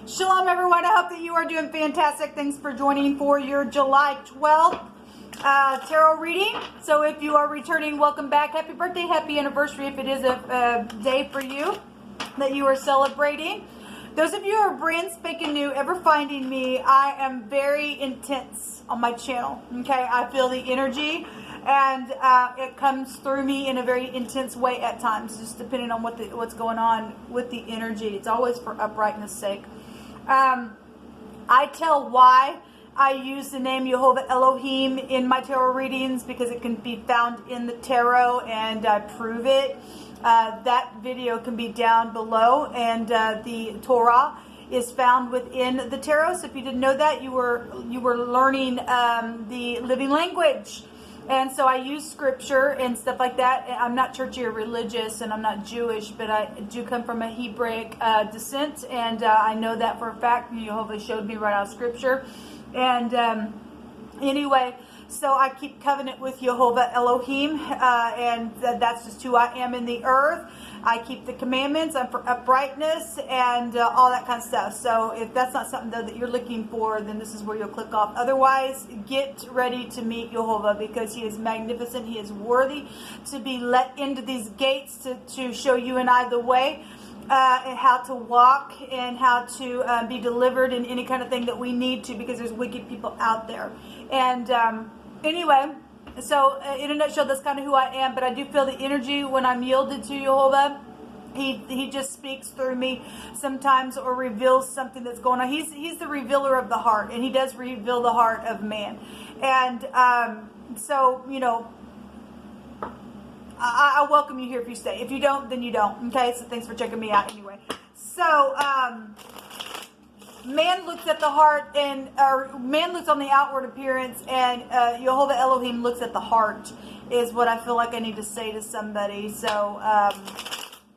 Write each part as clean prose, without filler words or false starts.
Shalom, everyone. I hope that you are doing fantastic. Thanks for joining for your July 12th tarot reading. So if you are returning, welcome back. Happy birthday, happy anniversary if it is a day for you that you are celebrating. Those of you who are brand spanking new, ever finding me, I am very intense on my channel. Okay, I feel the energy, and it comes through me in a very intense way at times, just depending on what's going on with the energy. It's always for uprightness' sake. I tell why I use the name Jehovah Elohim in my tarot readings, because it can be found in the tarot, and I prove it. That video can be down below, and the Torah is found within the tarot. So if you didn't know that, you were learning the living language. And so I use scripture and stuff like that. I'm not churchy or religious, and I'm not Jewish, but I do come from a Hebraic descent, and I know that for a fact. Jehovah showed me right out of scripture. And anyway, so I keep covenant with Jehovah Elohim, and that's just who I am in the earth. I keep the commandments. I'm for uprightness and all that kind of stuff. So if that's not something, though, that you're looking for, then this is where you'll click off. Otherwise, get ready to meet Jehovah, because he is magnificent. He is worthy to be let into these gates to show you and I the way, and how to walk, and how to be delivered in any kind of thing that we need to, because there's wicked people out there. And anyway, so in a nutshell, that's kind of who I am. But I do feel the energy when I'm yielded to Jehovah. He just speaks through me sometimes, or reveals something that's going on. He's the revealer of the heart, and he does reveal the heart of man. And so, you know, I welcome you here if you stay. If you don't, then you don't. Okay, so thanks for checking me out anyway. So, man looks at the heart, or man looks on the outward appearance, and Jehovah Elohim looks at the heart, is what I feel like I need to say to somebody. So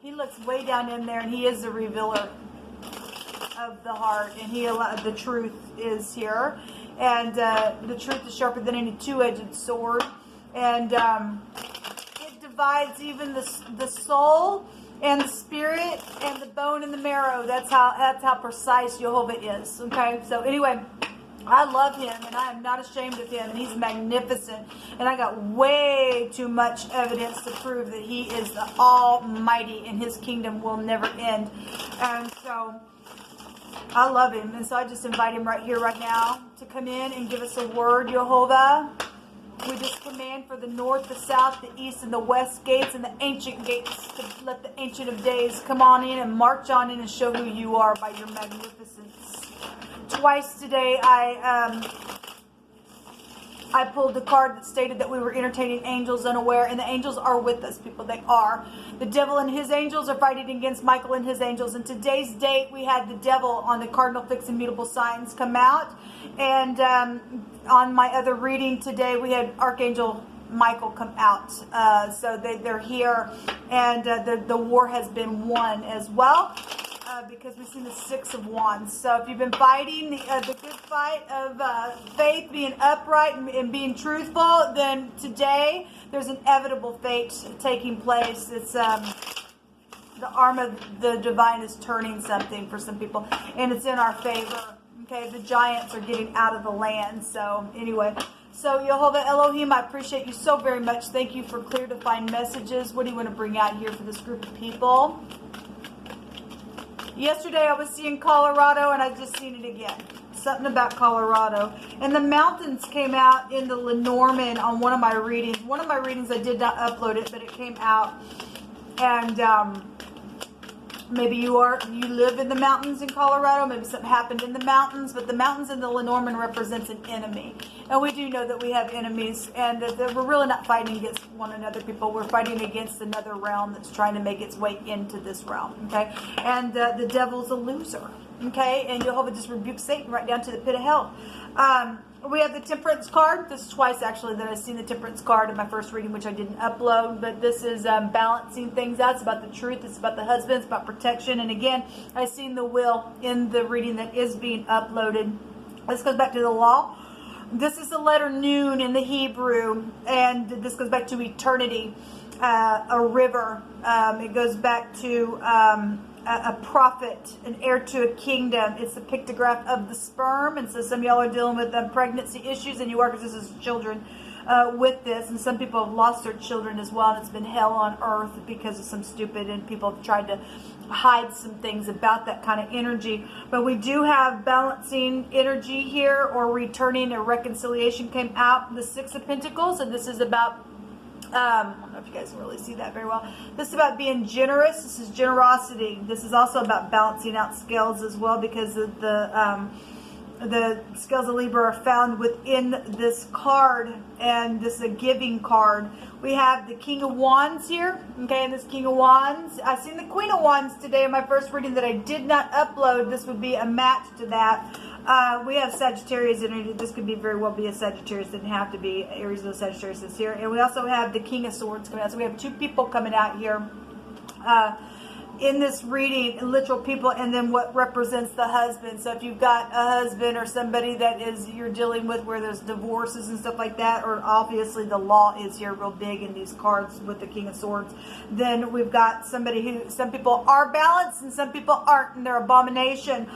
he looks way down in there, and he is the revealer of the heart, and the truth is here, and the truth is sharper than any two-edged sword, and it divides even the soul and the spirit and the bone and the marrow. That's how precise Jehovah is. Okay, so anyway, I love him, and I am not ashamed of him, and he's magnificent, and I got way too much evidence to prove that he is the Almighty, and his kingdom will never end. And so I love him, and so I just invite him right here, right now, to come in and give us a word. Jehovah, we just command for the north, the south, the east, and the west gates, and the ancient gates, to let the Ancient of Days come on in and march on in and show who you are by your magnificence. Twice today, I pulled the card that stated that we were entertaining angels unaware, and the angels are with us, people. They are. The devil and his angels are fighting against Michael and his angels. And today's date, we had the devil on the cardinal-fixed-mutable signs come out. And on my other reading today, we had Archangel Michael come out. So they're here, and the war has been won as well. Because we've seen the Six of Wands. So if you've been fighting the good fight of faith, being upright and being truthful, then today there's an inevitable fate taking place. It's the arm of the divine is turning something for some people, and it's in our favor. Okay, the giants are getting out of the land. So anyway, so Jehovah Elohim, I appreciate you so very much. Thank you for clear to find messages. What do you want to bring out here for this group of people? Yesterday I was seeing Colorado, and I just seen it again. Something about Colorado. And the mountains came out in the Lenormand on one of my readings. One of my readings, I did not upload it, but it came out. And maybe you live in the mountains in Colorado. Maybe something happened in the mountains. But the mountains in the Lenormand represents an enemy. And we do know that we have enemies, and that we're really not fighting against one another, people. We're fighting against another realm that's trying to make its way into this realm, okay? And the devil's a loser, okay? And Jehovah just rebukes Satan right down to the pit of hell. We have the Temperance card. This is twice, actually, that I've seen the Temperance card in my first reading, which I didn't upload. But this is balancing things out. It's about the truth. It's about the husband. It's about protection. And again, I've seen the will in the reading that is being uploaded. This goes back to the law. This is the letter Noon in the Hebrew, and this goes back to eternity, a river. It goes back to a prophet, an heir to a kingdom. It's the pictograph of the sperm, and so some of y'all are dealing with pregnancy issues, and you are, because this is children with this, and some people have lost their children as well, and it's been hell on earth because of some stupid, and people have tried to hide some things about that kind of energy. But we do have balancing energy here, or returning, a reconciliation came out, the Six of Pentacles, and this is about I don't know if you guys can really see that very well. This is about being generous. This is generosity. This is also about balancing out scales as well, because of the scales of Libra are found within this card, and this is a giving card. We have the King of Wands here, okay, and this King of Wands. I've seen the Queen of Wands today in my first reading that I did not upload. This would be a match to that. We have Sagittarius energy. This could be very well be a Sagittarius. Didn't have to be. Aries or Sagittarius is here. And we also have the King of Swords coming out. So we have two people coming out here in this reading, literal people, and then what represents the husband. So if you've got a husband or somebody that is you're dealing with where there's divorces and stuff like that, or obviously the law is here real big in these cards with the King of Swords, then we've got somebody who, some people are balanced and some people aren't, and they're abomination.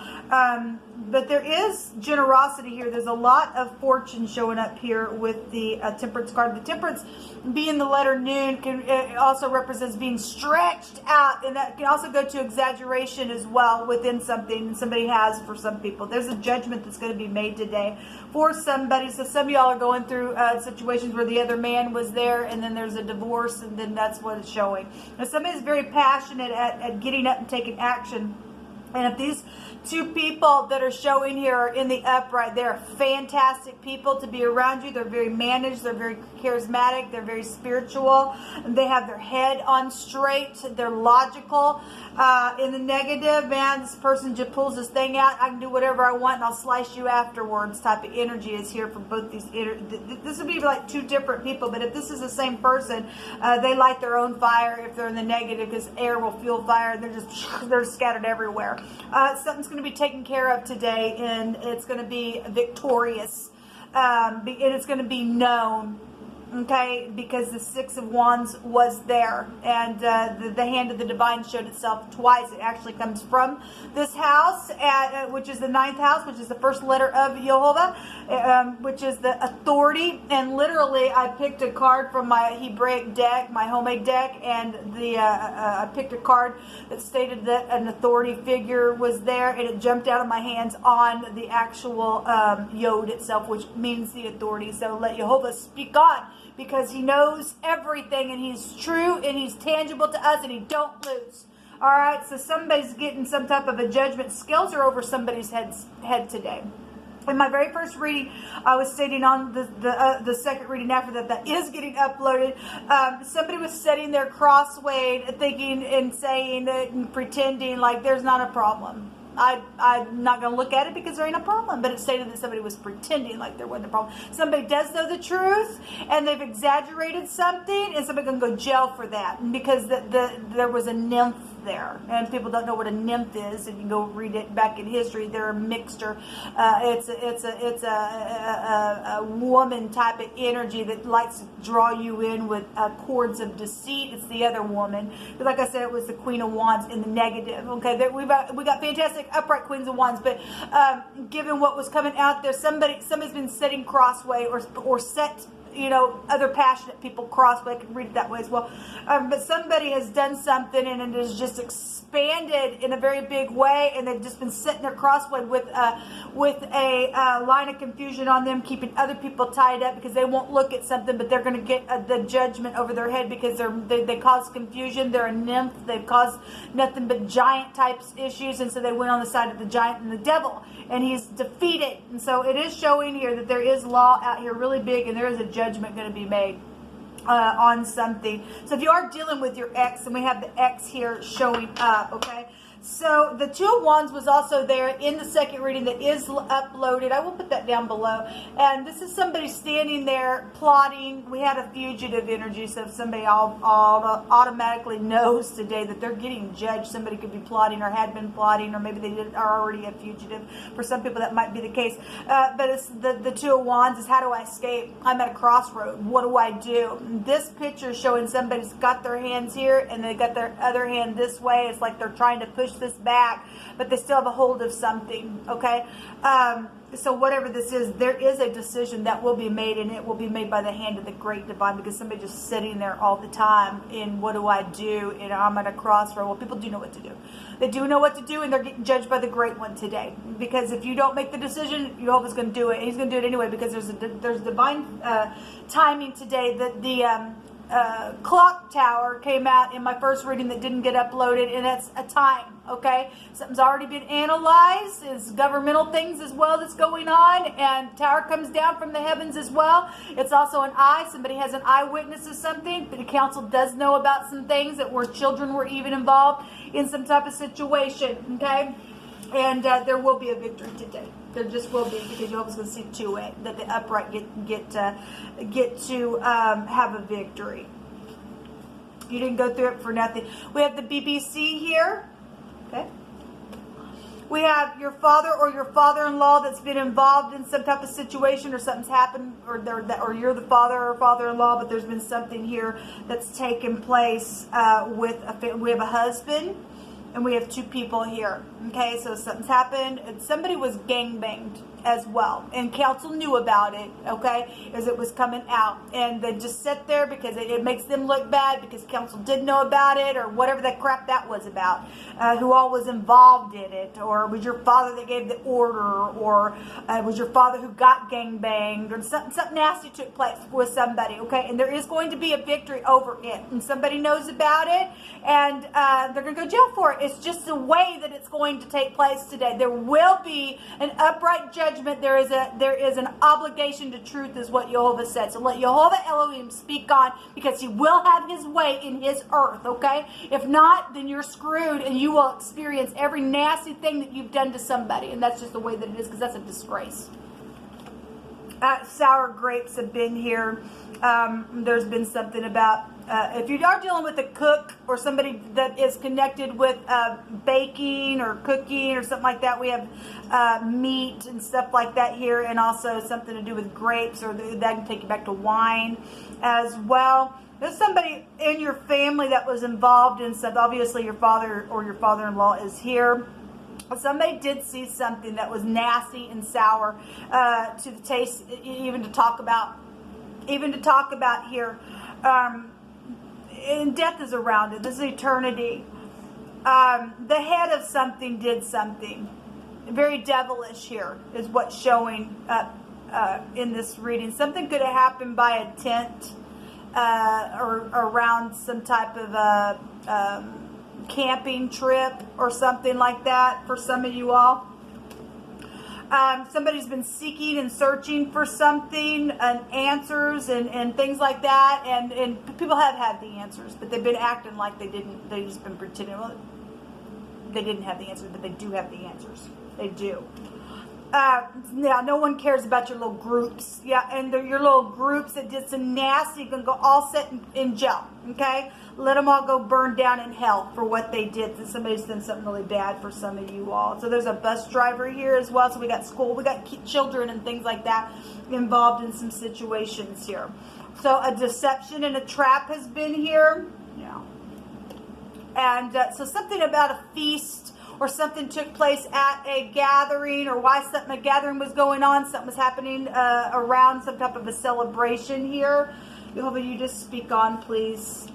But there is generosity here. There's a lot of fortune showing up here with the Temperance card. The Temperance being the letter noon it also represents being stretched out, and that can also go to exaggeration as well within something, and somebody has for some people. There's a judgment that's going to be made today for somebody. So some of y'all are going through situations where the other man was there, and then there's a divorce, and then that's what it's showing. Now somebody's very passionate at getting up and taking action. And if these two people that are showing here are in the upright, they're fantastic people to be around you. They're very managed. They're very charismatic. They're very spiritual. They have their head on straight. They're logical. In the negative, man, this person just pulls this thing out. I can do whatever I want, and I'll slice you afterwards type of energy is here for both these. This would be like two different people, but if this is the same person, they light their own fire if they're in the negative, because air will fuel fire. They're scattered everywhere. Something's going to be taken care of today, and it's going to be victorious, and it's going to be known, okay, because the Six of Wands was there, and the hand of the divine showed itself twice. It actually comes from this house, which is the 9th house, which is the first letter of Jehovah, which is the authority. And literally, I picked a card from my Hebraic deck, my homemade deck, and I picked a card that stated that an authority figure was there, and it jumped out of my hands on the actual Yod itself, which means the authority. So let Jehovah speak on, because he knows everything, and he's true, and he's tangible to us, and he don't lose. All right, so somebody's getting some type of a judgment. Scales are over somebody's head today. In my very first reading, I was stating on the second reading after that is getting uploaded. Somebody was sitting there crosswayed, thinking and saying and pretending like there's not a problem. I'm not going to look at it because there ain't a problem. But it stated that somebody was pretending like there wasn't a problem. Somebody does know the truth, and they've exaggerated something, and somebody's going to go jail for that. And because there was a nymph there, and people don't know what a nymph is, and you can go read it back in history. They're a mixture. It's a woman type of energy that likes to draw you in with cords of deceit. It's the other woman. But like I said, it was the Queen of Wands in the negative. Okay, we got fantastic upright Queens of Wands, but given what was coming out there, somebody's been sitting crossway or set, other passionate people crossway. I can read it that way as well. But somebody has done something, and it has just expanded in a very big way, and they've just been sitting there crossway with a line of confusion on them, keeping other people tied up because they won't look at something, but they're going to get the judgment over their head because they cause confusion. They're a nymph. They've caused nothing but giant types issues, and so they went on the side of the giant and the devil, and he's defeated. And so it is showing here that there is law out here really big, and there is a judgment going to be made on something. So if you are dealing with your ex, and we have the ex here showing up, okay? So the Two of Wands was also there in the second reading that is uploaded. I will put that down below. And this is somebody standing there plotting. We had a fugitive energy, so if somebody automatically knows today that they're getting judged, somebody could be plotting or had been plotting, or maybe they are already a fugitive. For some people that might be the case. But it's the Two of Wands is, how do I escape? I'm at a crossroad. What do I do? This picture is showing somebody's got their hands here and they got their other hand this way. It's like they're trying to push this back, but they still have a hold of something, okay? So whatever this is, there is a decision that will be made, and it will be made by the hand of the great divine, because somebody just sitting there all the time in what do I do, and I'm at a crossroad. Well, people do know what to do. They do know what to do, and they're getting judged by the great one today. Because if you don't make the decision, Jehovah's going to do it. And he's going to do it anyway, because there's divine timing today that the clock tower came out in my first reading that didn't get uploaded, and it's a time, okay? Something's already been analyzed. It's governmental things as well that's going on, and tower comes down from the heavens as well. It's also an eye. Somebody has an eyewitness of something, but the council does know about some things that where children were even involved in some type of situation, okay? And there will be a victory today. There just will be, because Jehovah's going to see to it that the upright get to have a victory. You didn't go through it for nothing. We have the BBC here. Okay. We have your father or your father-in-law that's been involved in some type of situation, or something's happened, or you're the father or father-in-law, but there's been something here that's taken place with we have a husband. And we have two people here. Okay, so something's happened. And somebody was gangbanged as well. And council knew about it, okay, as it was coming out. And they just sit there because it makes them look bad, because council did know about it, or whatever that crap that was about. Who all was involved in it. Or was your father that gave the order. Or was your father who got gangbanged. Or something nasty took place with somebody, okay. And there is going to be a victory over it. And somebody knows about it. And they're going to go to jail for it. It's just the way that it's going to take place today. There will be an upright judgment. There is an obligation to truth, is what Jehovah said. So let Jehovah Elohim speak on, because he will have his way in his earth, okay? If not, then you're screwed, and you will experience every nasty thing that you've done to somebody. And that's just the way that it is, because that's a disgrace. Sour grapes have been here. There's been something about if you are dealing with a cook or somebody that is connected with baking or cooking or something like that, we have meat and stuff like that here, and also something to do with grapes, or that can take you back to wine as well. There's somebody in your family that was involved in something. Obviously, your father or your father-in-law is here. Somebody did see something that was nasty and sour to the taste, even to talk about here. And death is around it. This is eternity. The head of something did something. Very devilish here is what's showing up in this reading. Something could have happened by a tent or around some type of a camping trip or something like that for some of you all. Somebody's been seeking and searching for something and answers and things like that, and people have had the answers, but they've been acting like they didn't. They've just been pretending. Well, they didn't have the answers, but they do have the answers. They do. Yeah, no one cares about your little groups. Yeah, and your little groups that did some nasty, you're going to go all set in jail, okay? Let them all go burn down in hell for what they did. Somebody's done something really bad for some of you all. So there's a bus driver here as well. So we got school, we got children and things like that involved in some situations here. So a deception and a trap has been here. Yeah. And so something about a feast, or something took place at a gathering, or why a gathering was going on, something was happening around some type of a celebration here. Jehovah, you just speak on, please.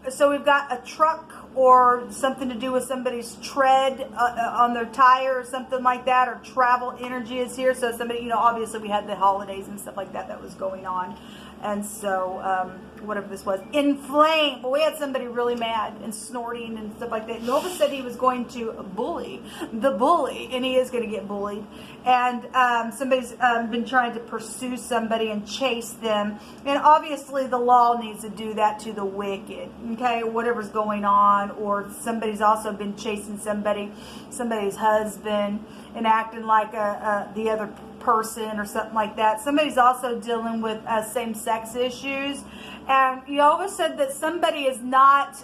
So we've got a truck or something to do with somebody's tread on their tire or something like that, or travel energy is here. So somebody, obviously we had the holidays and stuff like that was going on. And so, whatever this was, inflamed. But we had somebody really mad and snorting and stuff like that. Nova said he was going to bully the bully, and he is going to get bullied. And somebody's been trying to pursue somebody and chase them. And obviously the law needs to do that to the wicked, okay? Whatever's going on. Or somebody's also been chasing somebody's husband, and acting like the other person or something like that. Somebody's also dealing with same-sex issues. And you always said that somebody is not,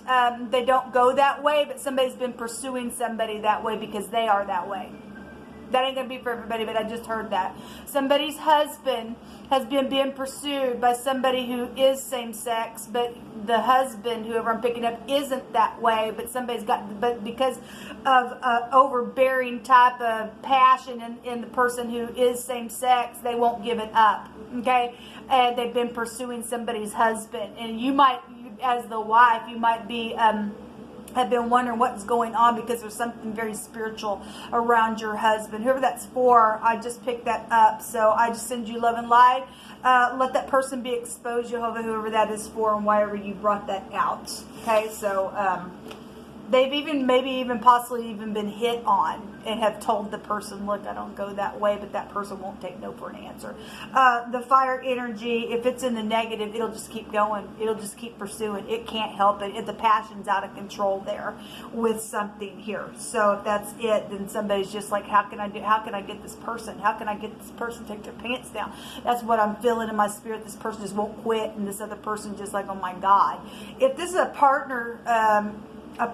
they don't go that way, but somebody's been pursuing somebody that way because they are that way. That ain't going to be for everybody, but I just heard that. Somebody's husband has been being pursued by somebody who is same-sex, but the husband, whoever I'm picking up, isn't that way, but but because of overbearing type of passion in the person who is same-sex, they won't give it up, okay? And they've been pursuing somebody's husband. And you might, as the wife, you might be... have been wondering what's going on because there's something very spiritual around your husband. Whoever that's for, I just picked that up. So I just send you love and light. Let that person be exposed, Jehovah, whoever that is for, and why ever you brought that out. Okay, so they've maybe possibly even been hit on and have told the person, look, I don't go that way, but that person won't take no for an answer. The fire energy, if it's in the negative, it'll just keep going. It'll just keep pursuing. It can't help it. If the passion's out of control there with something here. So if that's it, then somebody's just like, how can I get this person? How can I get this person to take their pants down? That's what I'm feeling in my spirit. This person just won't quit, and this other person just like, oh my God. If this is a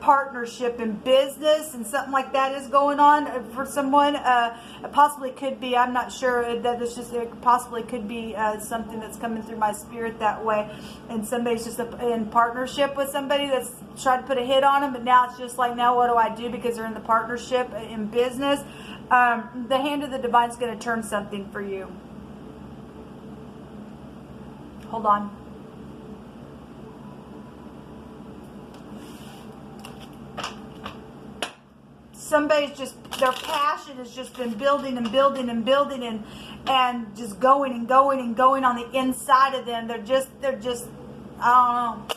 partnership in business and something like that is going on for someone, it possibly could be, I'm not sure, that it's just, it possibly could be something that's coming through my spirit that way, and somebody's just in partnership with somebody that's tried to put a hit on them, but now it's just like, now what do I do because they're in the partnership in business? The hand of the divine is going to turn something for you. Hold on. Somebody's just, their passion has just been building and building and building and just going and going and going on the inside of them. They're just, I don't know.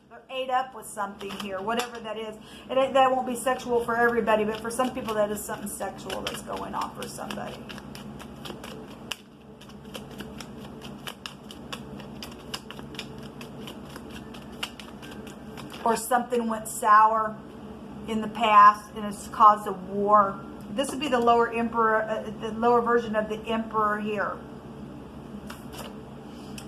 They're ate up with something here, whatever that is. That won't be sexual for everybody, but for some people that is something sexual that's going on for somebody. Or something went sour in the past and it's caused a war. This would be the lower emperor, the lower version of the emperor here.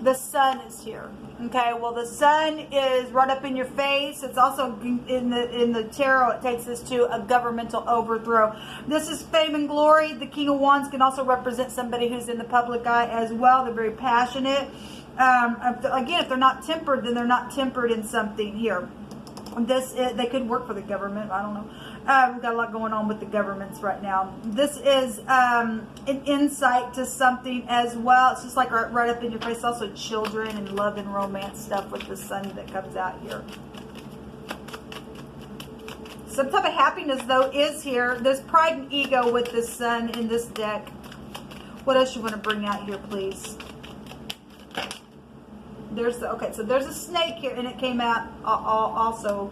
The sun is here. Okay, well the sun is right up in your face. It's also in the tarot. It takes us to a governmental overthrow. This is fame and glory. The King of Wands can also represent somebody who's in the public eye as well. They're very passionate. Again, if they're not tempered, then they're not tempered in something here. They could work for the government. I don't know. We've got a lot going on with the governments right now. This is an insight to something as well. It's just like right up in your face. Also children and love and romance stuff with the sun that comes out here. Some type of happiness, though, is here. There's pride and ego with the sun in this deck. What else you want to bring out here, please? Okay, so there's a snake here, and it came out also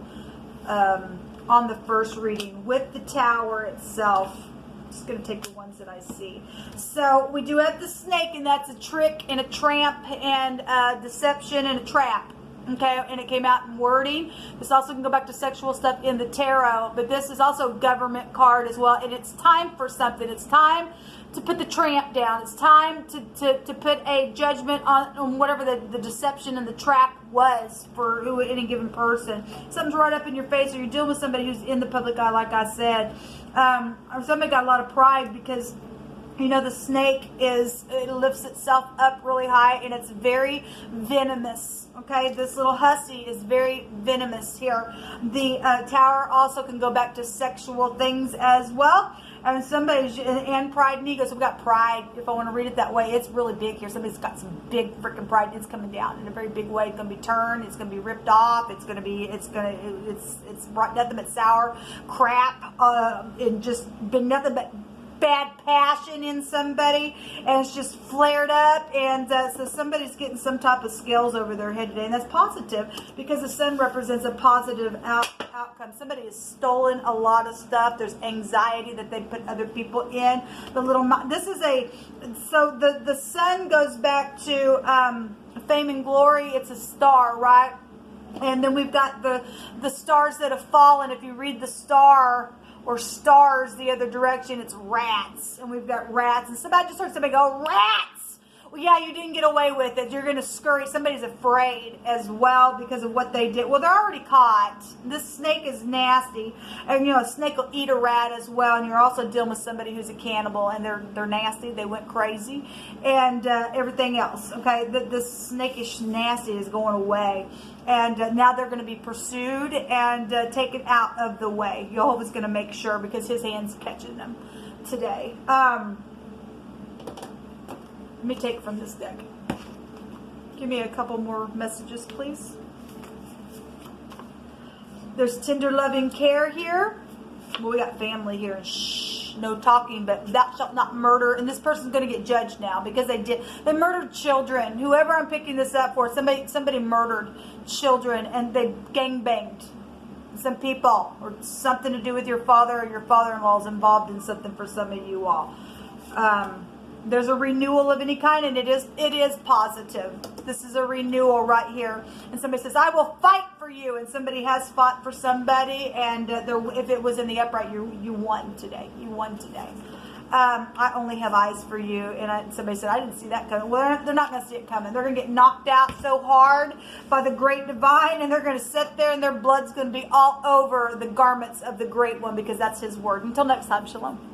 on the first reading with the tower itself. I'm just going to take the ones that I see. So we do have the snake, and that's a trick and a tramp and deception and a trap. Okay, and it came out in wording. This also can go back to sexual stuff in the tarot, but this is also a government card as well, and it's time for something. It's time to put the tramp down. It's time to put a judgment on whatever the deception and the trap was for any given person. Something's right up in your face, or you're dealing with somebody who's in the public eye, like I said. Or somebody got a lot of pride because, you know, the snake it lifts itself up really high, and it's very venomous. Okay, this little hussy is very venomous here. The tower also can go back to sexual things as well. And somebody's, and pride and ego. So we've got pride, if I want to read it that way. It's really big here. Somebody's got some big freaking pride. It's coming down in a very big way. It's going to be turned. It's going to be ripped off. It's brought nothing but sour crap. And just been nothing but bad passion in somebody, and it's just flared up, and so somebody's getting some type of scales over their head today, and that's positive because the sun represents a positive outcome. Somebody has stolen a lot of stuff. There's anxiety that they put other people in. So the sun goes back to fame and glory. It's a star, right? And then we've got the stars that have fallen. If you read the star or stars the other direction, it's rats. And we've got rats. And somebody just heard somebody go, rats! yeah, you didn't get away with it. You're going to scurry. Somebody's afraid as well because of what they did. Well, they're already caught. This snake is nasty. And, you know, a snake will eat a rat as well. And you're also dealing with somebody who's a cannibal. And they're nasty. They went crazy. And everything else. Okay, the snakish nasty is going away. And now they're going to be pursued and taken out of the way. Jehovah's going to make sure because his hand's catching them today. Let me take from this deck. Give me a couple more messages, please. There's tender loving care here. Well, we got family here. Shh, no talking, but thou shalt not murder. And this person's going to get judged now because they murdered children. Whoever I'm picking this up for, somebody murdered children and they gangbanged some people, or something to do with your father, or your father-in-law is involved in something for some of you all. There's a renewal of any kind, and it is positive. This is a renewal right here. And somebody says, I will fight for you. And somebody has fought for somebody, and if it was in the upright, you won today. You won today. I only have eyes for you. And somebody said, I didn't see that coming. Well, they're not going to see it coming. They're going to get knocked out so hard by the great divine, and they're going to sit there, and their blood's going to be all over the garments of the great one, because that's his word. Until next time, shalom.